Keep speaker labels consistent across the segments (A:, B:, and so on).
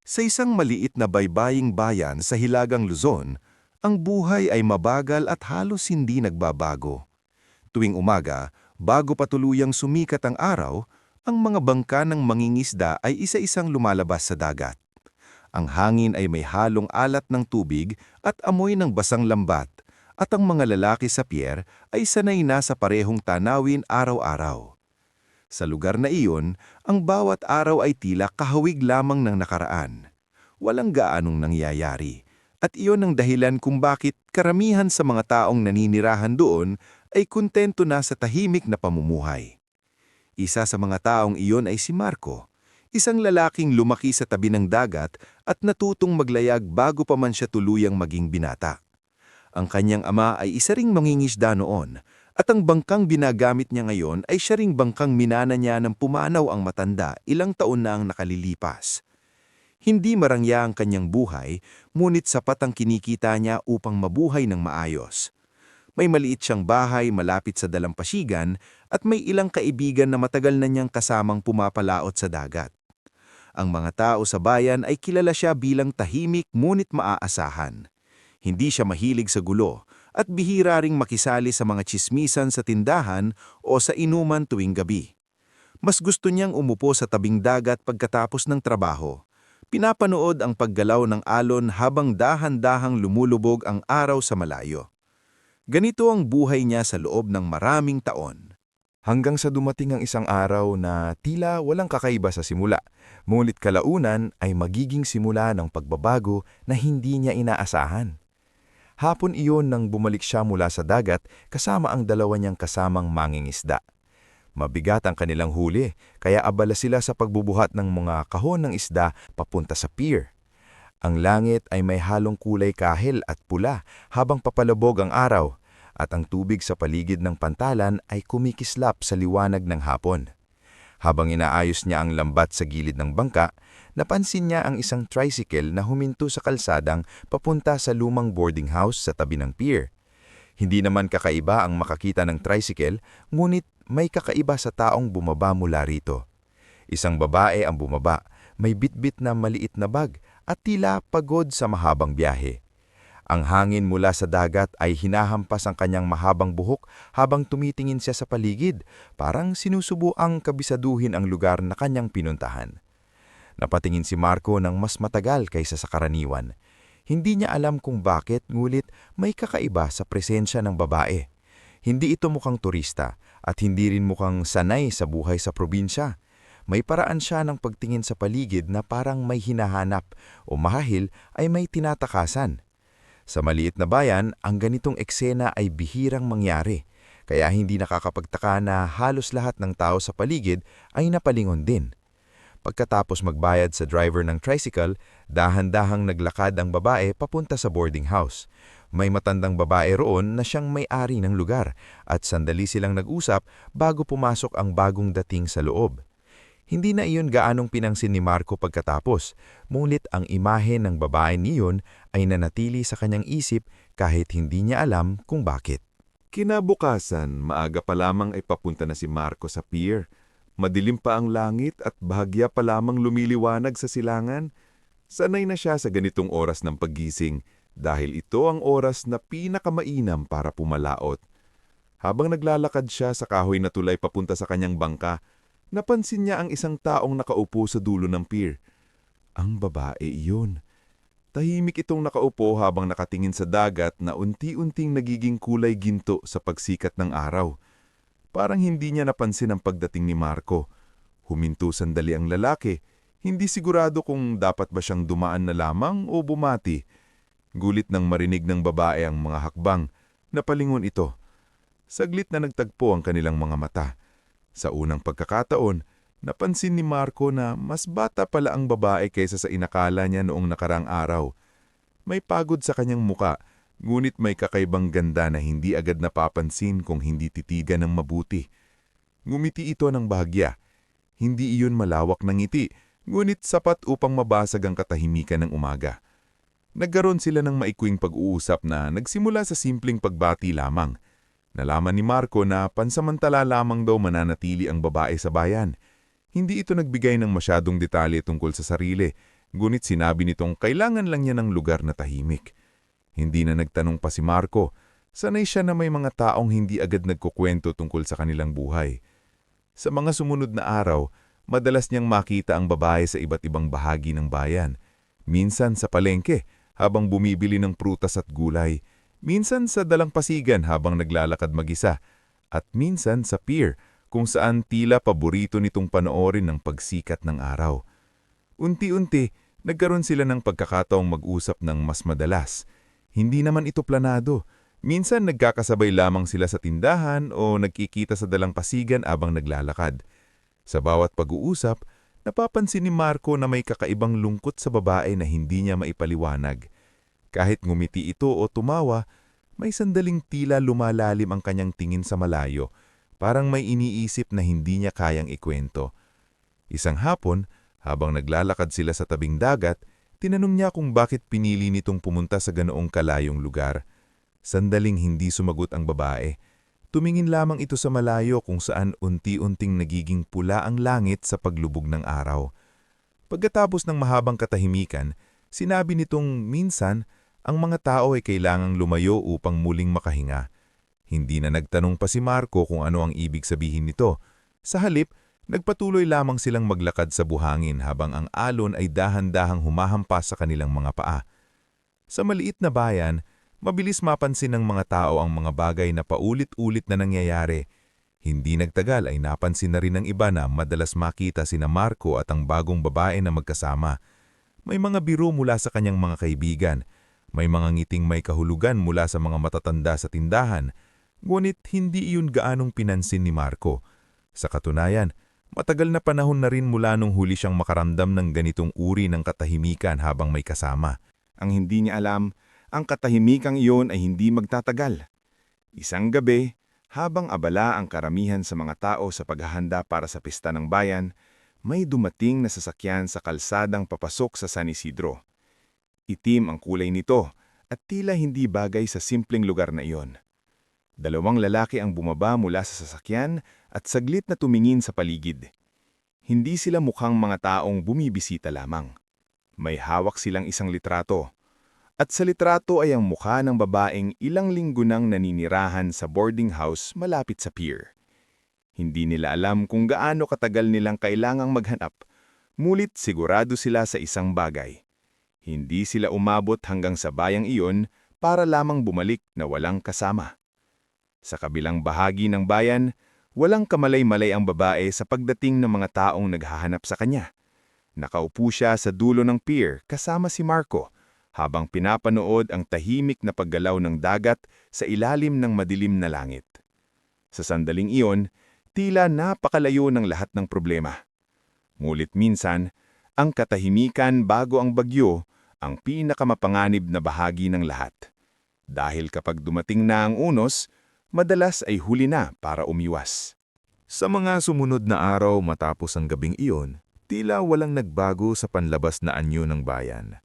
A: Sa isang maliit na baybaying bayan sa Hilagang Luzon, ang buhay ay mabagal at halos hindi nagbabago. Tuwing umaga, bago pa tuluyang sumikat ang araw, ang mga bangka ng mangingisda ay isa-isang lumalabas sa dagat. Ang hangin ay may halong alat ng tubig at amoy ng basang lambat, at ang mga lalaki sa pier ay sanay na sa parehong tanawin araw-araw. Sa lugar na iyon, ang bawat araw ay tila kahawig lamang ng nakaraan. Walang gaanong nangyayari. At iyon ang dahilan kung bakit karamihan sa mga taong naninirahan doon ay kontento na sa tahimik na pamumuhay. Isa sa mga taong iyon ay si Marco, isang lalaking lumaki sa tabi ng dagat at natutong maglayag bago pa man siya tuluyang maging binata. Ang kanyang ama ay isa ring mangingisda noon, at ang bangkang binagamit niya ngayon ay siya ring bangkang minana niya ng pumanaw ang matanda ilang taon na ang nakalilipas. Hindi marangya ang kanyang buhay, ngunit sapat ang kinikita niya upang mabuhay ng maayos. May maliit siyang bahay malapit sa dalampasigan at may ilang kaibigan na matagal na niyang kasamang pumapalaot sa dagat. Ang mga tao sa bayan ay kilala siya bilang tahimik ngunit maaasahan. Hindi siya mahilig sa gulo at bihira ring makisali sa mga tsismisan sa tindahan o sa inuman tuwing gabi. Mas gusto niyang umupo sa tabing dagat pagkatapos ng trabaho. Pinapanood ang paggalaw ng alon habang dahan-dahang lumulubog ang araw sa malayo. Ganito ang buhay niya sa loob ng maraming taon.
B: Hanggang sa dumating ang isang araw na tila walang kakaiba sa simula, ngunit kalaunan ay magiging simula ng pagbabago na hindi niya inaasahan. Hapon iyon nang bumalik siya mula sa dagat kasama ang dalawa niyang kasamang mangingisda. Mabigat ang kanilang huli, kaya abala sila sa pagbubuhat ng mga kahon ng isda papunta sa pier. Ang langit ay may halong kulay kahel at pula habang papalabog ang araw, at ang tubig sa paligid ng pantalan ay kumikislap sa liwanag ng hapon. Habang inaayos niya ang lambat sa gilid ng bangka, napansin niya ang isang tricycle na huminto sa kalsadang papunta sa lumang boarding house sa tabi ng pier. Hindi naman kakaiba ang makakita ng tricycle, ngunit may kakaiba sa taong bumaba mula rito. Isang babae ang bumaba, may bitbit na maliit na bag at tila pagod sa mahabang biyahe. Ang hangin mula sa dagat ay hinahampas ang kanyang mahabang buhok habang tumitingin siya sa paligid, parang sinusubuang kabisaduhin ang lugar na kanyang pinuntahan. Napatingin si Marco ng mas matagal kaysa sa karaniwan. Hindi niya alam kung bakit, ngulit may kakaiba sa presensya ng babae. Hindi ito mukhang turista at hindi rin mukhang sanay sa buhay sa probinsya. May paraan siya ng pagtingin sa paligid na parang may hinahanap o marahil ay may tinatakasan. Sa maliit na bayan, ang ganitong eksena ay bihirang mangyari, kaya hindi nakakapagtaka na halos lahat ng tao sa paligid ay napalingon din. Pagkatapos magbayad sa driver ng tricycle, dahan-dahang naglakad ang babae papunta sa boarding house. May matandang babae roon na siyang may-ari ng lugar at sandali silang nag-usap bago pumasok ang bagong dating sa loob. Hindi na iyon gaanong pinansin ni Marco pagkatapos, ngunit ang imahe ng babae niyon ay nanatili sa kanyang isip kahit hindi niya alam kung bakit.
C: Kinabukasan, maaga pa lamang ay papunta na si Marco sa pier. Madilim pa ang langit at bahagya pa lamang lumiliwanag sa silangan. Sanay na siya sa ganitong oras ng paggising dahil ito ang oras na pinakamainam para pumalaot. Habang naglalakad siya sa kahoy na tulay papunta sa kanyang bangka, napansin niya ang isang taong nakaupo sa dulo ng pier. Ang babae iyon. Tahimik itong nakaupo habang nakatingin sa dagat na unti-unting nagiging kulay ginto sa pagsikat ng araw. Parang hindi niya napansin ang pagdating ni Marco. Huminto sandali ang lalaki, hindi sigurado kung dapat ba siyang dumaan na lamang o bumati. Gulit nang marinig ng babae ang mga hakbang, napalingon ito. Saglit na nagtagpo ang kanilang mga mata. Sa unang pagkakataon, napansin ni Marco na mas bata pala ang babae kaysa sa inakala niya noong nakarang araw. May pagod sa kanyang muka, ngunit may kakaibang ganda na hindi agad napapansin kung hindi titigan ng mabuti. Ngumiti ito ng bahagya. Hindi iyon malawak na ngiti, ngunit sapat upang mabasag ang katahimikan ng umaga. Nagkaroon sila ng maikwing pag-uusap na nagsimula sa simpleng pagbati lamang. Nalaman ni Marco na pansamantala lamang daw mananatili ang babae sa bayan. Hindi ito nagbigay ng masyadong detalye tungkol sa sarili, Ngunit sinabi nitong kailangan lang niya ng lugar na tahimik. Hindi na nagtanong pa si Marco. Sanay siya na may mga taong hindi agad nagkukwento tungkol sa kanilang buhay. Sa mga sumunod na araw, madalas niyang makita ang babae sa iba't ibang bahagi ng bayan. Minsan sa palengke, habang bumibili ng prutas at gulay. Minsan sa dalampasigan habang naglalakad mag-isa. At minsan sa pier, kung saan tila paborito nitong panoorin ng pagsikat ng araw. Unti-unti, nagkaroon sila ng pagkakataong mag-usap ng mas madalas. Hindi naman ito planado. Minsan nagkakasabay lamang sila sa tindahan o nagkikita sa dalampasigan abang naglalakad. Sa bawat pag-uusap, napapansin ni Marco na may kakaibang lungkot sa babae na hindi niya maipaliwanag. Kahit ngumiti ito o tumawa, may sandaling tila lumalalim ang kanyang tingin sa malayo, parang may iniisip na hindi niya kayang ikwento. Isang hapon, habang naglalakad sila sa tabing dagat, tinanong niya kung bakit pinili nitong pumunta sa ganoong kalayong lugar. Sandaling hindi sumagot ang babae. Tumingin lamang ito sa malayo kung saan unti-unting nagiging pula ang langit sa paglubog ng araw. Pagkatapos ng mahabang katahimikan, sinabi nitong minsan ang mga tao ay kailangang lumayo upang muling makahinga. Hindi na nagtanong pa si Marco kung ano ang ibig sabihin nito. Sa halip, nagpatuloy lamang silang maglakad sa buhangin habang ang alon ay dahan-dahang humahampas sa kanilang mga paa. Sa maliit na bayan, mabilis mapansin ng mga tao ang mga bagay na paulit-ulit na nangyayari. Hindi nagtagal ay napansin na rin ng iba na madalas makita sina Marco at ang bagong babae na magkasama. May mga biro mula sa kanyang mga kaibigan. May mga ngiting may kahulugan mula sa mga matatanda sa tindahan. Ngunit hindi iyon gaanong pinansin ni Marco. Sa katunayan, matagal na panahon na rin mula nung huli siyang makaramdam ng ganitong uri ng katahimikan habang may kasama.
D: Ang hindi niya alam, ang katahimikang iyon ay hindi magtatagal. Isang gabi, habang abala ang karamihan sa mga tao sa paghahanda para sa pista ng bayan, may dumating na sasakyan sa kalsadang papasok sa San Isidro. Itim ang kulay nito at tila hindi bagay sa simpleng lugar na iyon. Dalawang lalaki ang bumaba mula sa sasakyan at saglit na tumingin sa paligid. Hindi sila mukhang mga taong bumibisita lamang. May hawak silang isang litrato. At sa litrato ay ang mukha ng babaeng ilang linggo nang naninirahan sa boarding house malapit sa pier. Hindi nila alam kung gaano katagal nilang kailangang maghanap, mulit sigurado sila sa isang bagay. Hindi sila umabot hanggang sa bayang iyon para lamang bumalik na walang kasama. Sa kabilang bahagi ng bayan, walang kamalay-malay ang babae sa pagdating ng mga taong naghahanap sa kanya. Nakaupo siya sa dulo ng pier kasama si Marco, habang pinapanood ang tahimik na paggalaw ng dagat sa ilalim ng madilim na langit. Sa sandaling iyon, tila napakalayo ng lahat ng problema. Ngunit minsan, ang katahimikan bago ang bagyo ang pinakamapanganib na bahagi ng lahat. Dahil kapag dumating na ang unos, madalas ay huli na para umiwas.
B: Sa mga sumunod na araw matapos ang gabing iyon, tila walang nagbago sa panlabas na anyo ng bayan.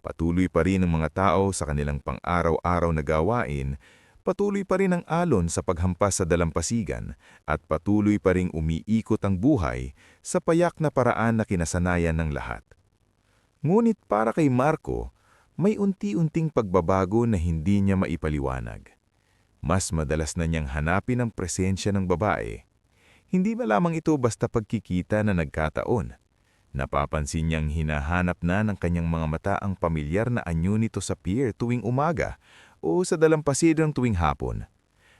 B: Patuloy pa rin ang mga tao sa kanilang pang-araw-araw na gawain, patuloy pa rin ang alon sa paghampas sa dalampasigan, at patuloy pa ring umiikot ang buhay sa payak na paraan na kinasanayan ng lahat. Ngunit para kay Marco, may unti-unting pagbabago na hindi niya maipaliwanag. Mas madalas na niyang hanapin ang presensya ng babae. Hindi ba lamang ito basta pagkikita na nagkataon? Napapansin niyang hinahanap na ng kanyang mga mata ang pamilyar na anyo nito sa pier tuwing umaga o sa dalampasigan tuwing hapon.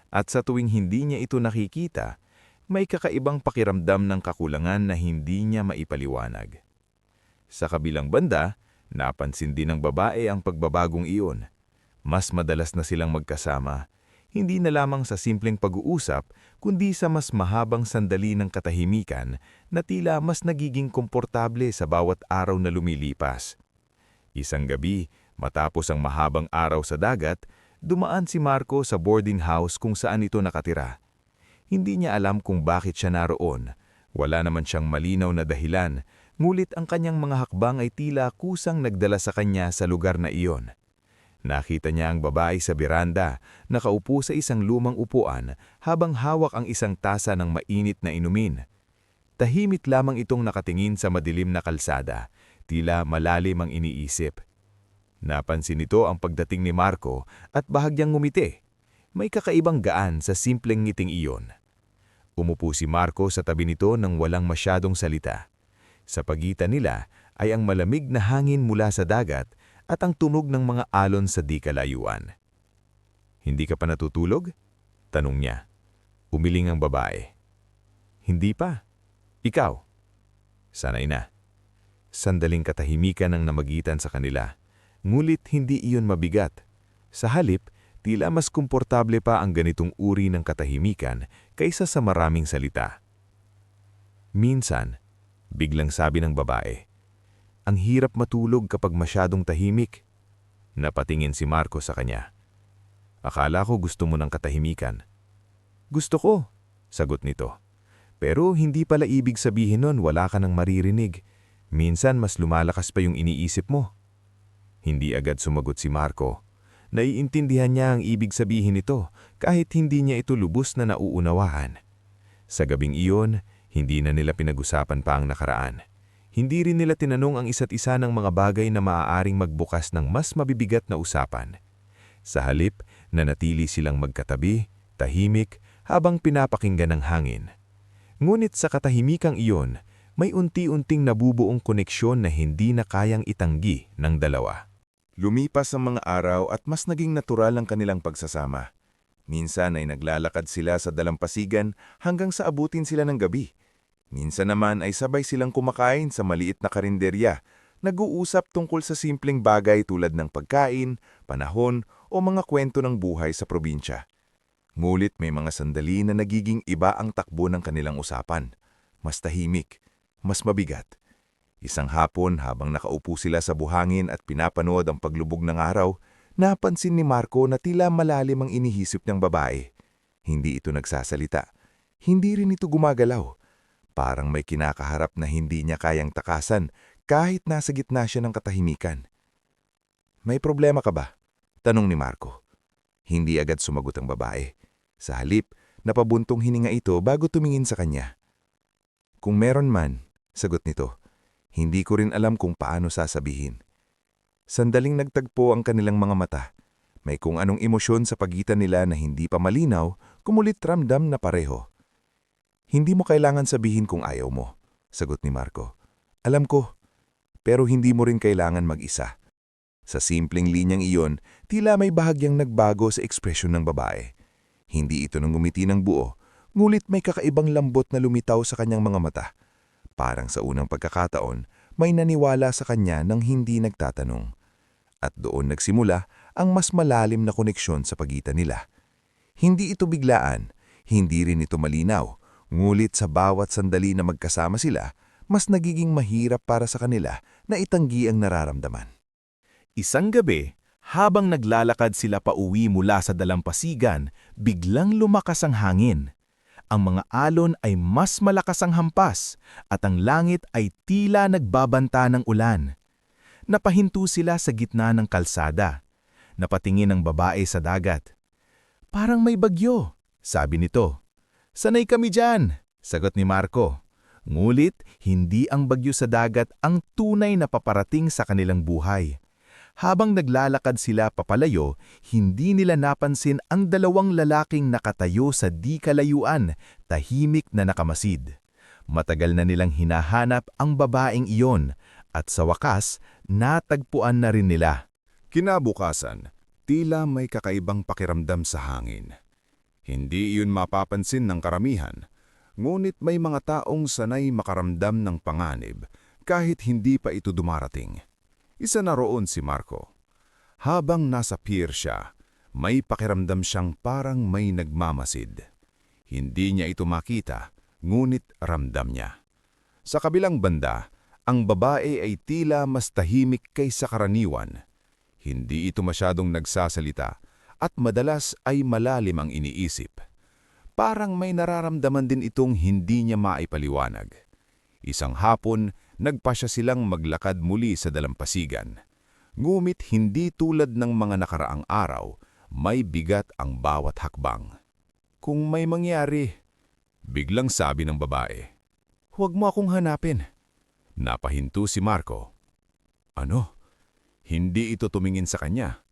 B: At sa tuwing hindi niya ito nakikita, may kakaibang pakiramdam ng kakulangan na hindi niya maipaliwanag. Sa kabilang banda, napansin din ng babae ang pagbabagong iyon. Mas madalas na silang magkasama, hindi na lamang sa simpleng pag-uusap, kundi sa mas mahabang sandali ng katahimikan na tila mas nagiging komportable sa bawat araw na lumilipas. Isang gabi, matapos ang mahabang araw sa dagat, dumaan si Marco sa boarding house kung saan ito nakatira. Hindi niya alam kung bakit siya naroon. Wala naman siyang malinaw na dahilan, ngulit ang kanyang mga hakbang ay tila kusang nagdala sa kanya sa lugar na iyon. Nakita niya ang babae sa beranda, nakaupo sa isang lumang upuan habang hawak ang isang tasa ng mainit na inumin. Tahimik lamang itong nakatingin sa madilim na kalsada, Tila malalim ang iniisip. Napansin nito ang pagdating ni Marco at bahagyang ngumiti. May kakaibang gaan sa simpleng ngiting iyon. Umupo si Marco sa tabi nito nang walang masyadong salita. Sa pagitan nila ay ang malamig na hangin mula sa dagat at ang tunog ng mga alon sa di kalayuan. "Hindi ka pa natutulog?" tanong niya. Umiling ang babae. "Hindi pa. Ikaw?" "Sanay na." Sandaling katahimikan ang namagitan sa kanila. Ngulit hindi iyon mabigat. Sa halip, tila mas komportable pa ang ganitong uri ng katahimikan kaysa sa maraming salita. Minsan, biglang sabi ng babae, "Ang hirap matulog kapag masyadong tahimik." Napatingin si Marco sa kanya. "Akala ko gusto mo ng katahimikan." "Gusto ko," sagot nito. "Pero hindi pala ibig sabihin nun wala ka nang maririnig. Minsan mas lumalakas pa yung iniisip mo." Hindi agad sumagot si Marco. Naiintindihan niya ang ibig sabihin nito kahit hindi niya ito lubos na nauunawaan. Sa gabing iyon, hindi na nila pinag-usapan pa ang nakaraan. Hindi rin nila tinanong ang isa't isa ng mga bagay na maaaring magbukas ng mas mabibigat na usapan. Sa halip, nanatili silang magkatabi, tahimik, habang pinapakinggan ng hangin. Ngunit sa katahimikang iyon, may unti-unting nabubuong koneksyon na hindi na kayang itanggi ng dalawa.
D: Lumipas ang mga araw at mas naging natural ang kanilang pagsasama. Minsan ay naglalakad sila sa dalampasigan hanggang sa abutin sila ng gabi. Minsan naman ay sabay silang kumakain sa maliit na karinderya, nag-uusap tungkol sa simpleng bagay tulad ng pagkain, panahon o mga kwento ng buhay sa probinsya. Ngulit may mga sandali na nagiging iba ang takbo ng kanilang usapan. Mas tahimik, mas mabigat. Isang hapon habang nakaupo sila sa buhangin at pinapanood ang paglubog ng araw, napansin ni Marco na tila malalim ang inihisip ng babae. Hindi ito nagsasalita. Hindi rin ito gumagalaw. Parang may kinakaharap na hindi niya kayang takasan kahit nasa gitna siya ng katahimikan. "May problema ka ba?" tanong ni Marco. Hindi agad sumagot ang babae. Sa halip, napabuntong hininga ito bago tumingin sa kanya. "Kung meron man," sagot nito. "Hindi ko rin alam kung paano sasabihin." Sandaling nagtagpo ang kanilang mga mata. May kung anong emosyon sa pagitan nila na hindi pa malinaw, kumulit ramdam na pareho. "Hindi mo kailangan sabihin kung ayaw mo," sagot ni Marco. "Alam ko, pero hindi mo rin kailangan mag-isa." Sa simpleng linyang iyon, tila may bahagyang nagbago sa ekspresyon ng babae. Hindi ito nang ngumiti ng buo, ngulit may kakaibang lambot na lumitaw sa kanyang mga mata. Parang sa unang pagkakataon, may naniwala sa kanya nang hindi nagtatanong. At doon nagsimula ang mas malalim na koneksyon sa pagitan nila. Hindi ito biglaan, hindi rin ito malinaw, ngulit sa bawat sandali na magkasama sila, mas nagiging mahirap para sa kanila na itanggi ang nararamdaman.
B: Isang gabi, habang naglalakad sila pauwi mula sa dalampasigan, biglang lumakas ang hangin. Ang mga alon ay mas malakas ang hampas at ang langit ay tila nagbabanta ng ulan. Napahinto sila sa gitna ng kalsada. Napatingin ang babae sa dagat. "Parang may bagyo," sabi nito. "Sanay kami dyan," sagot ni Marco. Ngulit, hindi ang bagyo sa dagat ang tunay na paparating sa kanilang buhay. Habang naglalakad sila papalayo, hindi nila napansin ang dalawang lalaking nakatayo sa di kalayuan, tahimik na nakamasid. Matagal na nilang hinahanap ang babaeng iyon, at sa wakas, natagpuan na rin nila.
C: Kinabukasan, tila may kakaibang pakiramdam sa hangin. Hindi iyon mapapansin ng karamihan, ngunit may mga taong sanay makaramdam ng panganib kahit hindi pa ito dumarating. Isa na roon si Marco. Habang nasa pier siya, may pakiramdam siyang parang may nagmamasid. Hindi niya ito makita, ngunit ramdam niya. Sa kabilang banda, ang babae ay tila mas tahimik kaysa karaniwan. Hindi ito masyadong nagsasalita at madalas ay malalim ang iniisip. Parang may nararamdaman din itong hindi niya maipaliwanag. Isang hapon, nagpasya silang maglakad muli sa dalampasigan. Ngumit hindi tulad ng mga nakaraang araw, may bigat ang bawat hakbang. "Kung may mangyari," biglang sabi ng babae. "Huwag mo akong hanapin." Napahinto si Marco. Ano? Hindi ito tumingin sa kanya.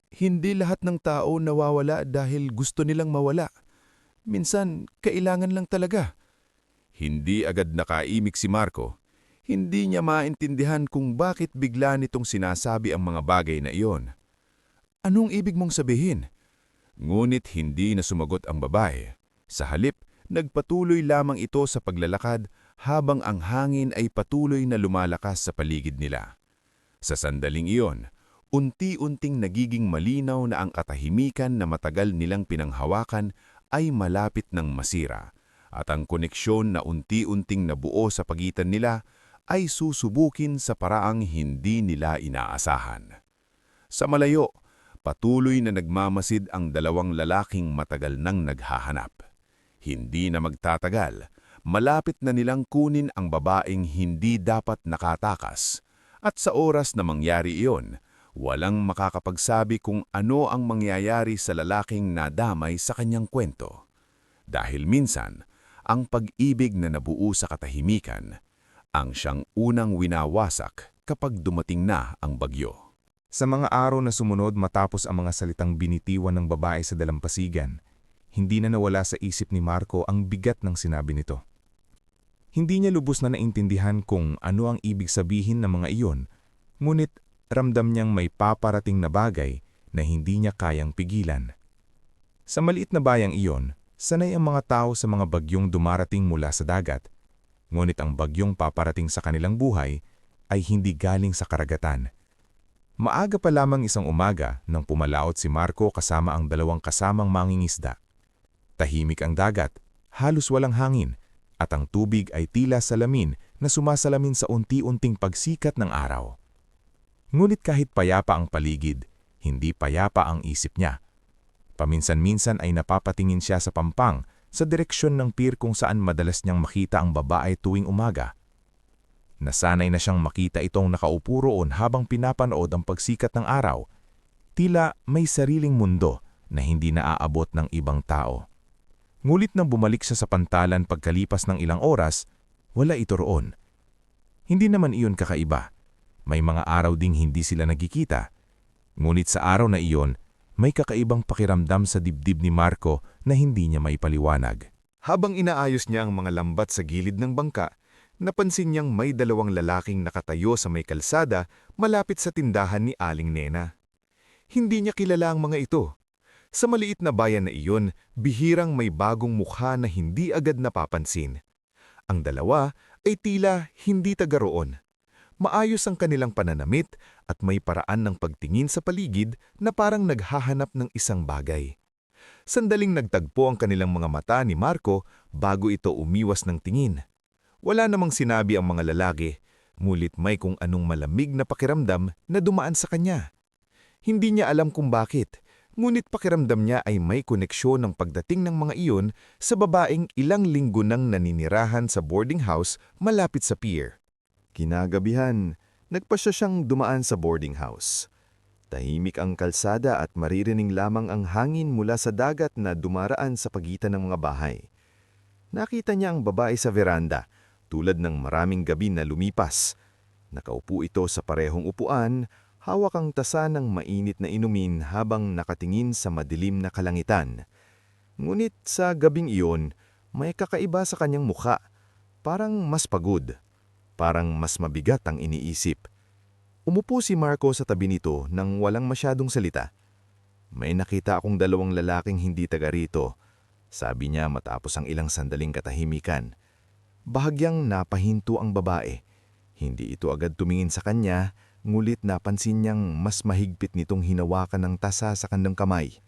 B: Hindi lahat ng tao nawawala dahil gusto nilang mawala. Minsan, kailangan lang talaga.
C: Hindi agad nakaimik si Marco. Hindi niya maintindihan kung bakit bigla nitong sinasabi ang mga bagay na iyon.
B: Anong ibig mong sabihin?
C: Ngunit hindi na sumagot ang babae. Sa halip, nagpatuloy lamang ito sa paglalakad habang ang hangin ay patuloy na lumalakas sa paligid nila. Sa sandaling iyon, unti-unting nagiging malinaw na ang katahimikan na matagal nilang pinanghawakan ay malapit ng masira, at ang koneksyon na unti-unting nabuo sa pagitan nila ay susubukin sa paraang hindi nila inaasahan. Sa malayo, patuloy na nagmamasid ang dalawang lalaking matagal nang naghahanap. Hindi na magtatagal, malapit na nilang kunin ang babaeng hindi dapat nakatakas. At sa oras na mangyari iyon, walang makakapagsabi kung ano ang mangyayari sa lalaking nadamay sa kanyang kwento. Dahil minsan, ang pag-ibig na nabuo sa katahimikan, ang siyang unang winawasak kapag dumating na ang bagyo.
D: Sa mga araw na sumunod matapos ang mga salitang binitiwan ng babae sa dalampasigan, hindi na nawala sa isip ni Marco ang bigat ng sinabi nito. Hindi niya lubos na naintindihan kung ano ang ibig sabihin ng mga iyon, ngunit ramdam niyang may paparating na bagay na hindi niya kayang pigilan. Sa maliit na bayang iyon, sanay ang mga tao sa mga bagyong dumarating mula sa dagat, ngunit ang bagyong paparating sa kanilang buhay ay hindi galing sa karagatan. Maaga pa lamang isang umaga nang pumalaot si Marco kasama ang dalawang kasamang mangingisda. Tahimik ang dagat, halos walang hangin, at ang tubig ay tila salamin na sumasalamin sa unti-unting pagsikat ng araw. Ngunit kahit payapa ang paligid, hindi payapa ang isip niya. Paminsan-minsan ay napapatingin siya sa pampang sa direksyon ng pier kung saan madalas niyang makita ang babae tuwing umaga. Nasanay na siyang makita itong nakaupo roon habang pinapanood ang pagsikat ng araw. Tila may sariling mundo na hindi naaabot ng ibang tao. Ngulit nang bumalik siya sa pantalan pagkalipas ng ilang oras, wala ito roon. Hindi naman iyon kakaiba. May mga araw ding hindi sila nagkikita. Ngunit sa araw na iyon, may kakaibang pakiramdam sa dibdib ni Marco na hindi niya maipaliwanag. Habang inaayos niya ang mga lambat sa gilid ng bangka, napansin niyang may dalawang lalaking nakatayo sa may kalsada malapit sa tindahan ni Aling Nena. Hindi niya kilala ang mga ito. Sa maliit na bayan na iyon, bihirang may bagong mukha na hindi agad napapansin. Ang dalawa ay tila hindi taga roon. Maayos ang kanilang pananamit at may paraan ng pagtingin sa paligid na parang naghahanap ng isang bagay. Sandaling nagtagpo ang kanilang mga mata ni Marco bago ito umiwas ng tingin. Wala namang sinabi ang mga lalaki, ngunit may kung anong malamig na pakiramdam na dumaan sa kanya. Hindi niya alam kung bakit, ngunit pakiramdam niya ay may koneksyon ng pagdating ng mga iyon sa babaeng ilang linggo nang naninirahan sa boarding house malapit sa pier. Kinagabihan, nagpasya siyang dumaan sa boarding house. Tahimik ang kalsada at maririnig lamang ang hangin mula sa dagat na dumaraan sa pagitan ng mga bahay. Nakita niya ang babae sa veranda, tulad ng maraming gabi na lumipas. Nakaupo ito sa parehong upuan, hawak ang tasa ng mainit na inumin habang nakatingin sa madilim na kalangitan. Ngunit sa gabing iyon, may kakaiba sa kanyang mukha. Parang mas pagod. Parang mas mabigat ang iniisip. Umupo si Marco sa tabi nito nang walang masyadong salita. May nakita akong dalawang lalaking hindi taga rito, sabi niya matapos ang ilang sandaling katahimikan. Bahagyang napahinto ang babae. Hindi ito agad tumingin sa kanya, ngulit napansin niyang mas mahigpit nitong hinawakan ng tasa sa kanyang kamay.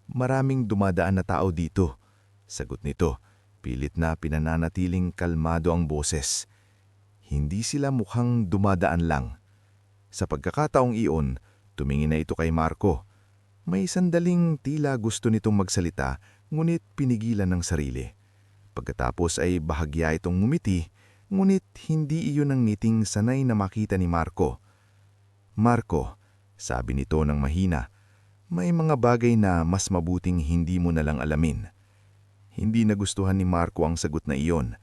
D: Maraming dumadaan na tao dito, sagot nito, pilit na pinananatiling kalmado ang boses. Hindi sila mukhang dumadaan lang. Sa pagkakataong iyon, tumingin na ito kay Marco. May sandaling tila gusto nitong magsalita, ngunit pinigilan ng sarili. Pagkatapos ay bahagya itong ngumiti, ngunit hindi iyon ang ngiting sanay na makita ni Marco. Marco, sabi nito ng mahina, may mga bagay na mas mabuting hindi mo na lang alamin. Hindi nagustuhan ni Marco ang sagot na iyon.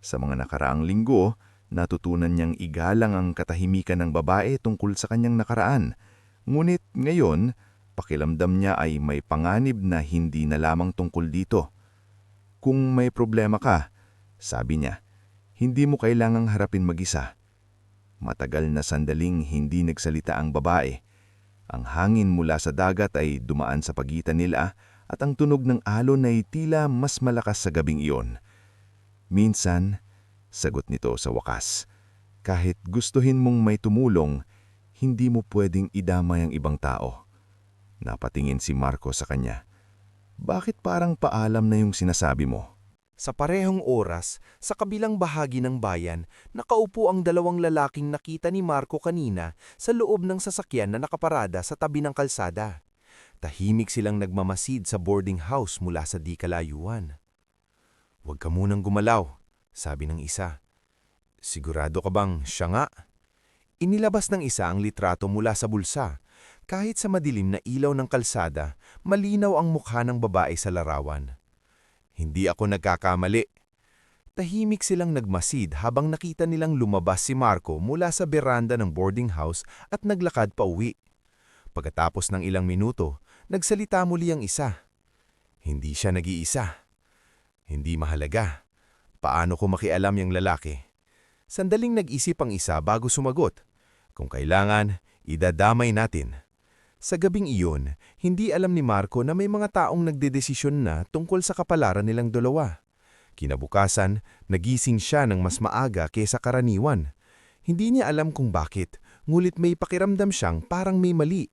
D: Sa mga nakaraang linggo,
B: Natutunan niyang igalang ang katahimikan ng babae tungkol sa kanyang nakaraan. Ngunit ngayon, pakiramdam niya ay may panganib na hindi na lamang tungkol dito. Kung may problema ka, sabi niya, hindi mo kailangang harapin mag-isa. Matagal na sandaling hindi nagsalita ang babae. Ang hangin mula sa dagat ay dumaan sa pagitan nila at ang tunog ng alon ay tila mas malakas sa gabing iyon. Minsan, sagot nito sa wakas, kahit gustuhin mong may tumulong, hindi mo pwedeng idamay ang ibang tao. Napatingin si Marco sa kanya. Bakit parang paalam na yung sinasabi mo?
E: Sa parehong oras, sa kabilang bahagi ng bayan, nakaupo ang dalawang lalaking nakita ni Marco kanina sa loob ng sasakyan na nakaparada sa tabi ng kalsada. Tahimik silang nagmamasid sa boarding house mula sa di kalayuan. "Huwag ka munang gumalaw," sabi ng isa. "Sigurado ka bang siya nga?" Inilabas ng isa ang litrato mula sa bulsa. Kahit sa madilim na ilaw ng kalsada, malinaw ang mukha ng babae sa larawan. "Hindi ako nagkakamali." Tahimik silang nagmasid habang nakita nilang lumabas si Marco mula sa beranda ng boarding house at naglakad pa uwi. Pagkatapos ng ilang minuto, nagsalita muli ang isa. "Hindi siya nag-iisa. Hindi mahalaga. Paano ko makialam yung lalaki?" Sandaling nag-isip ang isa bago sumagot. "Kung kailangan, idadamay natin." Sa gabing iyon, hindi alam ni Marco na may mga taong nagdedesisyon na tungkol sa kapalaran nilang dalawa. Kinabukasan, nagising siya ng mas maaga kaysa karaniwan. Hindi niya alam kung bakit, ngulit may pakiramdam siyang parang may mali.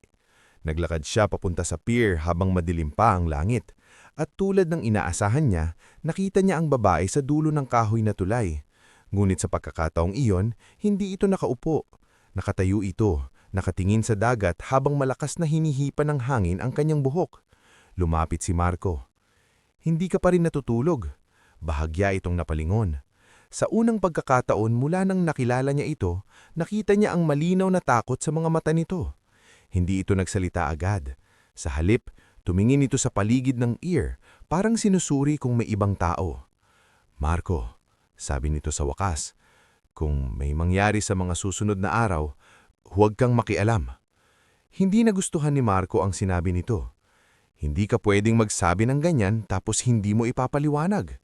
E: Naglakad siya papunta sa pier habang madilim pa ang langit. At tulad ng inaasahan niya, nakita niya ang babae sa dulo ng kahoy na tulay. Ngunit sa pagkakataong iyon, hindi ito nakaupo. Nakatayo ito, nakatingin sa dagat habang malakas na hinihipan ng hangin ang kanyang buhok. Lumapit si Marco. "Hindi ka pa rin natutulog." Bahagya itong napalingon. Sa unang pagkakataon mula nang nakilala niya ito, nakita niya ang malinaw na takot sa mga mata nito. Hindi ito nagsalita agad. Sa halip, tumingin ito sa paligid ng ear, parang sinusuri kung may ibang tao. "Marco," sabi nito sa wakas, "kung may mangyari sa mga susunod na araw, huwag kang makialam." Hindi nagustuhan ni Marco ang sinabi nito. "Hindi ka pwedeng magsabi ng ganyan tapos hindi mo ipapaliwanag."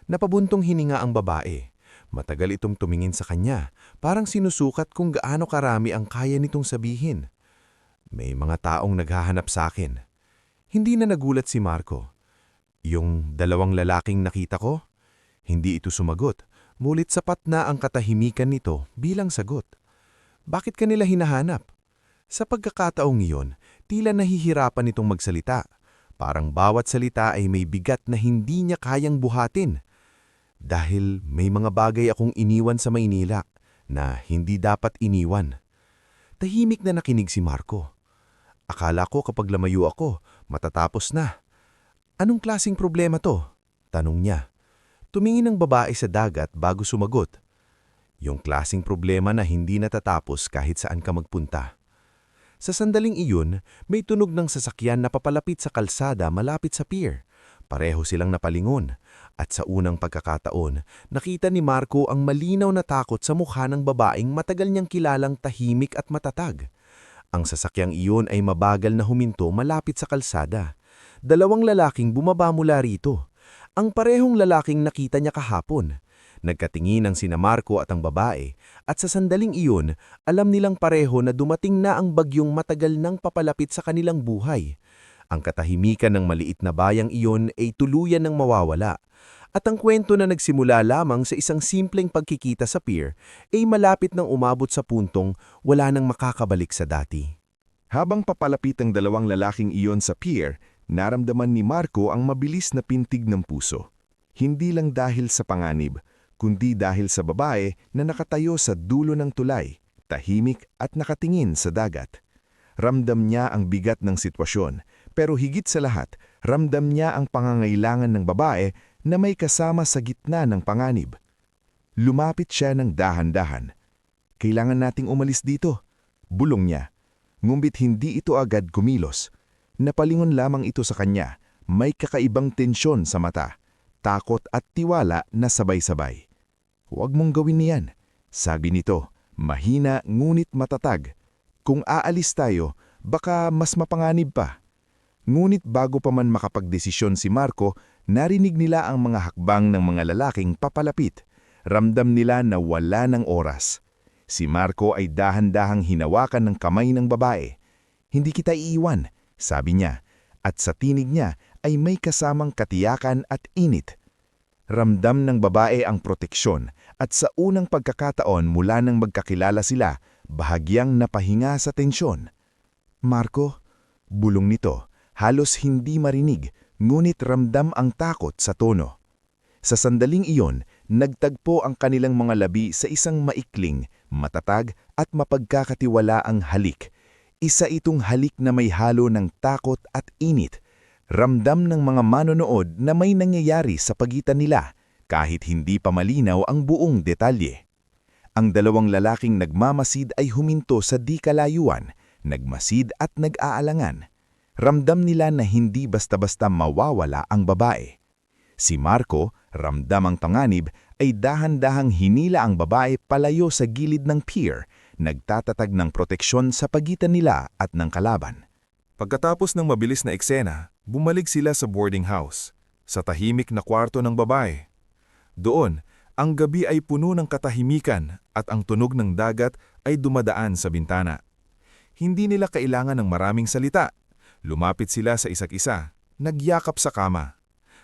E: Napabuntong hininga ang babae. Matagal itong tumingin sa kanya, parang sinusukat kung gaano karami ang kaya nitong sabihin. "May mga taong naghahanap sa akin." Hindi na nagulat si Marco. "Yung dalawang lalaking nakita ko?" Hindi ito sumagot, mulit sapat na ang katahimikan nito bilang sagot. Bakit kanila hinahanap? Sa pagkakataong iyon, tila nahihirapan itong magsalita. Parang bawat salita ay may bigat na hindi niya kayang buhatin. "Dahil may mga bagay akong iniwan sa Maynila na hindi dapat iniwan." Tahimik na nakinig si Marco. "Akala ko kapag lamayo ako, matatapos na." "Anong klaseng problema to?" tanong niya. Tumingin ang babae sa dagat bago sumagot. "Yung klaseng problema na hindi natatapos kahit saan ka magpunta." Sa sandaling iyon, may tunog ng sasakyan na papalapit sa kalsada malapit sa pier. Pareho silang napalingon. At sa unang pagkakataon, nakita ni Marco ang malinaw na takot sa mukha ng babaeng matagal niyang kilalang tahimik at matatag. Ang sasakyang iyon ay mabagal na huminto malapit sa kalsada. Dalawang lalaking bumaba mula rito. Ang parehong lalaking nakita niya kahapon. Nagkatingin ang sina Marco at ang babae, at sa sandaling iyon, alam nilang pareho na dumating na ang bagyong matagal nang papalapit sa kanilang buhay. Ang katahimikan ng maliit na bayang iyon ay tuluyan ng mawawala. At ang kwento na nagsimula lamang sa isang simpleng pagkikita sa pier ay malapit nang umabot sa puntong wala nang makakabalik sa dati.
C: Habang papalapit ang dalawang lalaking iyon sa pier, naramdaman ni Marco ang mabilis na pintig ng puso. Hindi lang dahil sa panganib, kundi dahil sa babae na nakatayo sa dulo ng tulay, tahimik at nakatingin sa dagat. Ramdam niya ang bigat ng sitwasyon, pero higit sa lahat, ramdam niya ang pangangailangan ng babae na may kasama sa gitna ng panganib. Lumapit siya ng dahan-dahan. "Kailangan nating umalis dito," bulong niya. Ngunit hindi ito agad kumilos. Napalingon lamang ito sa kanya, may kakaibang tensyon sa mata, takot at tiwala na sabay-sabay. "Huwag mong gawin niyan,"
B: Sabi nito, mahina ngunit matatag. Kung aalis tayo, baka mas mapanganib pa. Ngunit bago pa man makapagdesisyon si Marco, narinig nila ang mga hakbang ng mga lalaking papalapit. Ramdam nila na wala ng oras. Si Marco ay dahan-dahang hinawakan ng kamay ng babae. Hindi kita iiwan, sabi niya, at sa tinig niya ay may kasamang katiyakan at init. Ramdam ng babae ang proteksyon at sa unang pagkakataon mula nang magkakilala sila, bahagyang napahinga sa tensyon. Marco, bulong nito, halos hindi marinig, ngunit ramdam ang takot sa tono. Sa sandaling iyon, nagtagpo ang kanilang mga labi sa isang maikling, matatag at mapagkakatiwalaang halik. Isa itong halik na may halo ng takot at init. Ramdam ng mga manonood na may nangyayari sa pagitan nila, kahit hindi pa malinaw ang buong detalye. Ang dalawang lalaking nagmamasid ay huminto sa di kalayuan, nagmasid at nag-aalangan. Ramdam nila na hindi basta-basta mawawala ang babae. Si Marco, ramdam ang panganib, ay dahan-dahang hinila ang babae palayo sa gilid ng pier, nagtatatag ng proteksyon sa pagitan nila at ng kalaban.
D: Pagkatapos ng mabilis na eksena, bumalik sila sa boarding house, sa tahimik na kwarto ng babae. Doon, ang gabi ay puno ng katahimikan at ang tunog ng dagat ay dumadaan sa bintana. Hindi nila kailangan ng maraming salita. Lumapit sila sa isa't isa, nagyakap sa kama.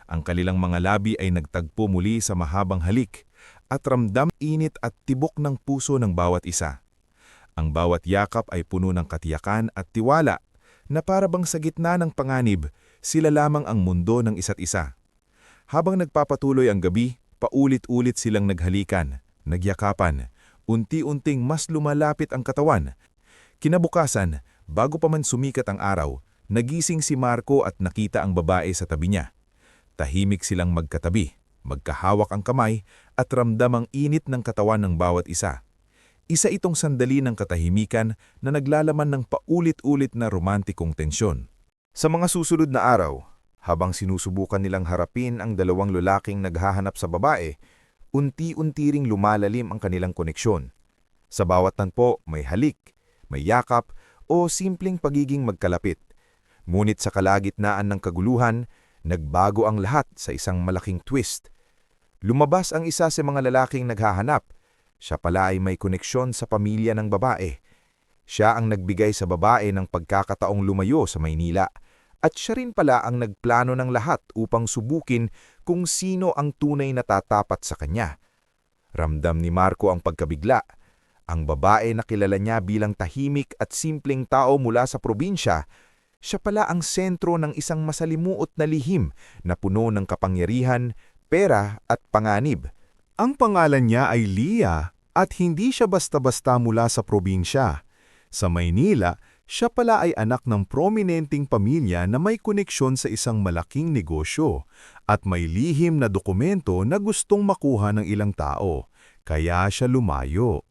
D: Ang kanilang mga labi ay nagtagpo muli sa mahabang halik at ramdam init at tibok ng puso ng bawat isa. Ang bawat yakap ay puno ng katiyakan at tiwala na para bang sa gitna ng panganib, sila lamang ang mundo ng isa't isa. Habang nagpapatuloy ang gabi, paulit-ulit silang naghalikan, nagyakapan, unti-unting mas lumalapit ang katawan. Kinabukasan, bago pa man sumikat ang araw, nagising si Marco at nakita ang babae sa tabi niya. Tahimik silang magkatabi, magkahawak ang kamay at ramdam ang init ng katawan ng bawat isa. Isa itong sandali ng katahimikan na naglalaman ng paulit-ulit na romantikong tensyon. Sa mga susunod na araw, habang sinusubukan nilang harapin ang dalawang lalaking naghahanap sa babae, unti-unti ring lumalalim ang kanilang koneksyon. Sa bawat tanpo, may halik, may yakap o simpleng pagiging magkalapit. Ngunit sa kalagitnaan ng kaguluhan, nagbago ang lahat sa isang malaking twist. Lumabas ang isa sa mga lalaking naghahanap. Siya pala ay may koneksyon sa pamilya ng babae. Siya ang nagbigay sa babae ng pagkakataong lumayo sa Maynila. At siya rin pala ang nagplano ng lahat upang subukin kung sino ang tunay na tatapat sa kanya. Ramdam ni Marco ang pagkabigla. Ang babae na kilala niya bilang tahimik at simpleng tao mula sa probinsya, siya pala ang sentro ng isang masalimuot na lihim na puno ng kapangyarihan, pera at panganib. Ang pangalan niya ay Lia at hindi siya basta-basta mula sa probinsya. Sa Maynila, siya pala ay anak ng prominenteng pamilya na may koneksyon sa isang malaking negosyo at may lihim na dokumento na gustong makuha ng ilang tao, kaya siya lumayo.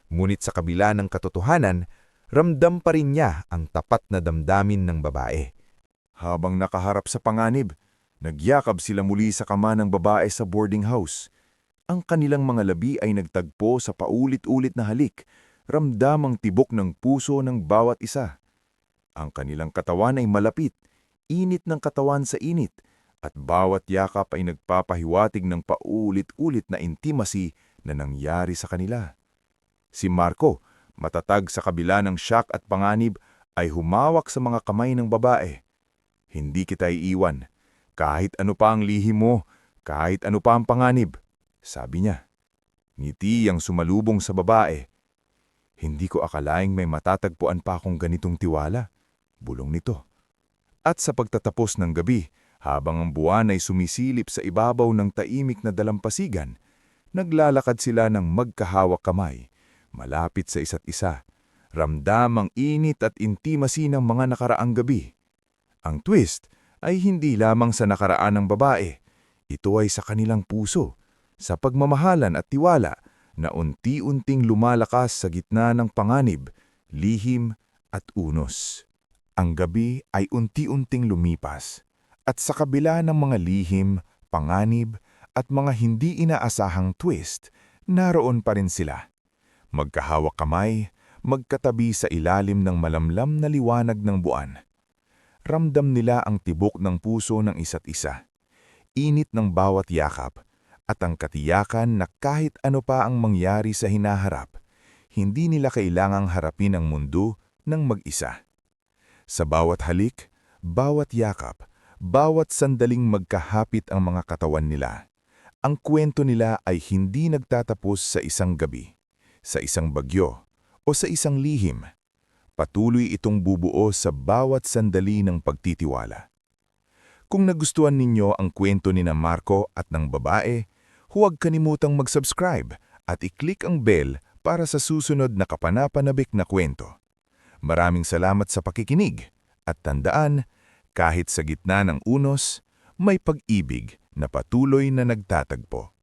D: Ngunit sa kabila ng katotohanan, ramdam pa rin niya ang tapat na damdamin ng babae. Habang nakaharap sa panganib, nagyakap sila muli sa kama ng babae sa boarding house. Ang kanilang mga labi ay nagtagpo sa paulit-ulit na halik, ramdam ang tibok ng puso ng bawat isa. Ang kanilang katawan ay malapit, init ng katawan sa init, at bawat yakap ay nagpapahiwatig ng paulit-ulit na intimacy na nangyari sa kanila. Si Marco, matatag sa kabila ng shock at panganib, ay humawak sa mga kamay ng babae. Hindi kita iiwan, kahit ano pa ang lihim mo, kahit ano pa ang panganib, sabi niya. Ngiti ang sumalubong sa babae. Hindi ko akalaing may matatagpuan pa akong ganitong tiwala, bulong nito. At sa pagtatapos ng gabi, habang ang buwan ay sumisilip sa ibabaw ng taimik na dalampasigan, naglalakad sila ng magkahawak kamay, malapit sa isa't isa. Ramdam ang init at intimacy ng mga nakaraang gabi. Ang twist ay hindi lamang sa nakaraan ng babae. Ito ay sa kanilang puso, sa pagmamahalan at tiwala na unti-unting lumalakas sa gitna ng panganib, lihim at unos. Ang gabi ay unti-unting lumipas at sa kabila ng mga lihim, panganib at mga hindi inaasahang twist,
B: naroon pa rin sila. Magkahawak kamay, magkatabi sa ilalim ng malamlam na liwanag ng buwan. Ramdam nila ang tibok ng puso ng isa't isa, init ng bawat yakap, at ang katiyakan na kahit ano pa ang mangyari sa hinaharap, hindi nila kailangang harapin ang mundo ng mag-isa. Sa bawat halik, bawat yakap, bawat sandaling magkahapit ang mga katawan nila, ang kwento nila ay hindi nagtatapos sa isang gabi, sa isang bagyo, o sa isang lihim. Patuloy itong bubuo sa bawat sandali ng pagtitiwala. Kung nagustuhan ninyo ang kwento ni Marco at ng babae, huwag kalimutang mag-subscribe at i-click ang bell para sa susunod na kapanapanabik na kwento. Maraming salamat sa pakikinig at tandaan, kahit sa gitna ng unos, may pag-ibig na patuloy na nagtatagpo.